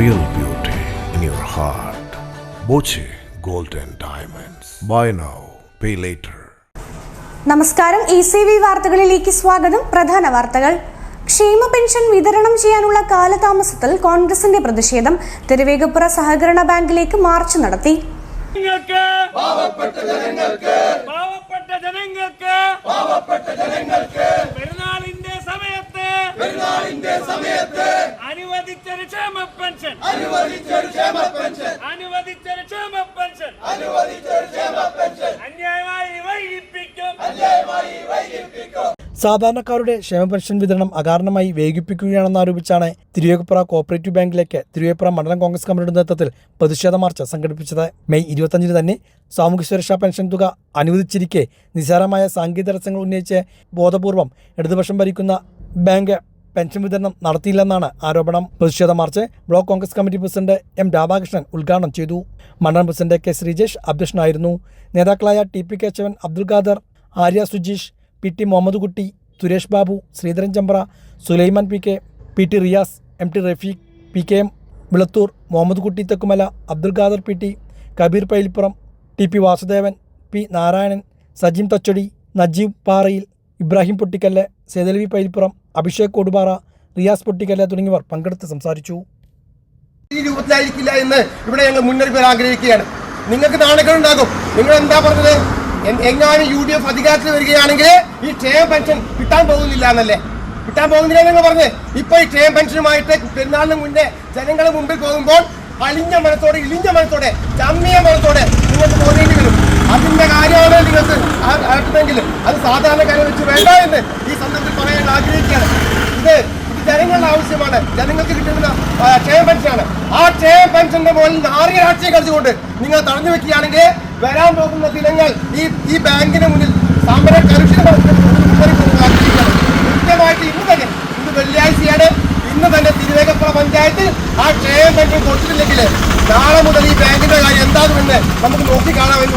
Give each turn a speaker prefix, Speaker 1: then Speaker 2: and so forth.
Speaker 1: real beauty in your heart. Boche Gold and Diamonds. Buy now, pay later.
Speaker 2: നമസ്കാരം, ECV വാർത്തകളിലേക്ക് സ്വാഗതം. പ്രധാന വാർത്തകൾ. ക്ഷേമ പെൻഷൻ വിതരണം ചെയ്യാനുള്ള കാലതാമസത്തിൽ കോൺഗ്രസിന്റെ പ്രതിഷേധം. തിരുവേഗപ്പുറ സഹകരണ ബാങ്കിലേക്ക് മാർച്ച് നടത്തി.
Speaker 3: സാധാരണക്കാരുടെ ക്ഷേമ പെൻഷൻ വിതരണം അകാരണമായി വൈകിപ്പിക്കുകയാണെന്നാരോപിച്ചാണ് തിരുവേഗപ്പുറ കോഓപ്പറേറ്റീവ് ബാങ്കിലേക്ക് തിരുവേഗപ്പുറ മണ്ഡലം കോൺഗ്രസ് കമ്മിറ്റിയുടെ നേതൃത്വത്തിൽ പ്രതിഷേധ മാർച്ച് സംഘടിപ്പിച്ചത്. മെയ് 25 തന്നെ സാമൂഹ്യ സുരക്ഷാ പെൻഷൻ തുക അനുവദിച്ചിരിക്കെ നിസ്സാരമായ സാങ്കേതിക തടസ്സങ്ങൾ ഉന്നയിച്ച് ബോധപൂർവം ഇടതുപക്ഷം ഭരിക്കുന്ന ബാങ്ക് പെൻഷൻ വിതരണം നടത്തിയില്ലെന്നാണ് ആരോപണം. പ്രതിഷേധ March block Congress committee president M. Radhakrishnan ഉദ്ഘാടനം ചെയ്തു. മണ്ഡലം പ്രസിഡന്റ് K. ശ്രീജേഷ് അധ്യക്ഷനായിരുന്നു. നേതാക്കളായ TP കേശവൻ, അബ്ദുൽ ഖാദർ, ആര്യ സുജീഷ്, PT മുഹമ്മദ് കുട്ടി, Suresh Babu, Sreedharan Chambra, Sulaiman PK, PT Riyas, MT Rafeeq, PKM Vilathur, Muhammad കുട്ടി Thekkumala, Abdul Khader PT, Kabir Pailippuram, TP Vasudevan, P. Narayanan, Sajeem തച്ചൊടി, Najeeb പാറയിൽ, ഇബ്രാഹിം പൊട്ടിക്കല്ല്, സേതലവി പൈലിപ്പുറം, അഭിഷേക് കൊടുപാറ, റിയാസ് പൊട്ടിക്കല്ല് തുടങ്ങിയവർ പങ്കെടുത്ത് സംസാരിച്ചു.
Speaker 4: ഈ രൂപത്തിലായിരിക്കില്ല എന്ന് ഇവിടെ ഞങ്ങൾ മുന്നറിയിപ്പ് ആഗ്രഹിക്കുകയാണ്. നിങ്ങൾക്ക് നാണക്കേടുണ്ടാകും. നിങ്ങൾ എന്താ പറഞ്ഞത്? എങ്ങാനും UDF അധികാരത്തിൽ വരികയാണെങ്കിൽ ഈ ക്ഷേമ പെൻഷൻ കിട്ടാൻ പോകുന്നില്ല എന്നല്ലേ? കിട്ടാൻ പോകുന്നില്ല നിങ്ങൾ പറഞ്ഞ് ഇപ്പൊ ഈ ക്ഷേമ പെൻഷനുമായിട്ട് പെരുന്നാളിന് മുന്നേ ജനങ്ങളുടെ മുമ്പിൽ പോകുമ്പോൾ അലിഞ്ഞ മനത്തോടെ, ഇളിഞ്ഞ മനത്തോടെ, ചമ്മിയ മനത്തോടെ നിങ്ങൾക്ക് തോന്നേണ്ടി വരും. അതിന്റെ കാര്യമാണ് നിങ്ങൾക്ക് ആട്ടുന്നെങ്കിൽ അത് സാധാരണക്കാരെ വെച്ച് വേണ്ട എന്ന് ഈ സന്ദർഭത്തിൽ പറയാൻ ആഗ്രഹിക്കുകയാണ്. ഇത് ജനങ്ങളുടെ ആവശ്യമാണ്. ജനങ്ങൾക്ക് കിട്ടുന്ന ക്ഷേമ പെൻഷനാണ്. ആ ക്ഷേമ പെൻഷന്റെ മുകളിൽ നാറിയ രാഷ്ട്രീയം കളിച്ചുകൊണ്ട് നിങ്ങൾ തടഞ്ഞു വെക്കുകയാണെങ്കിൽ വരാൻ പോകുന്ന ദിനങ്ങൾ ഈ ബാങ്കിന് മുന്നിൽ സമര കരുഷിതമായിട്ട് കൃത്യമായിട്ട് ഇന്ന് വെള്ളിയാഴ്ചയാണ്. ഇന്ന് തന്നെ തിരുവേഗപ്പുറ പഞ്ചായത്തിൽ ആ ക്ഷേമ പെൻഷൻ കൊടുത്തിട്ടില്ലെങ്കിൽ നാളെ മുതൽ ഈ ബാങ്കിന്റെ കാര്യം എന്താകുമെന്ന് നമുക്ക് നോക്കിക്കാണാമെന്ന്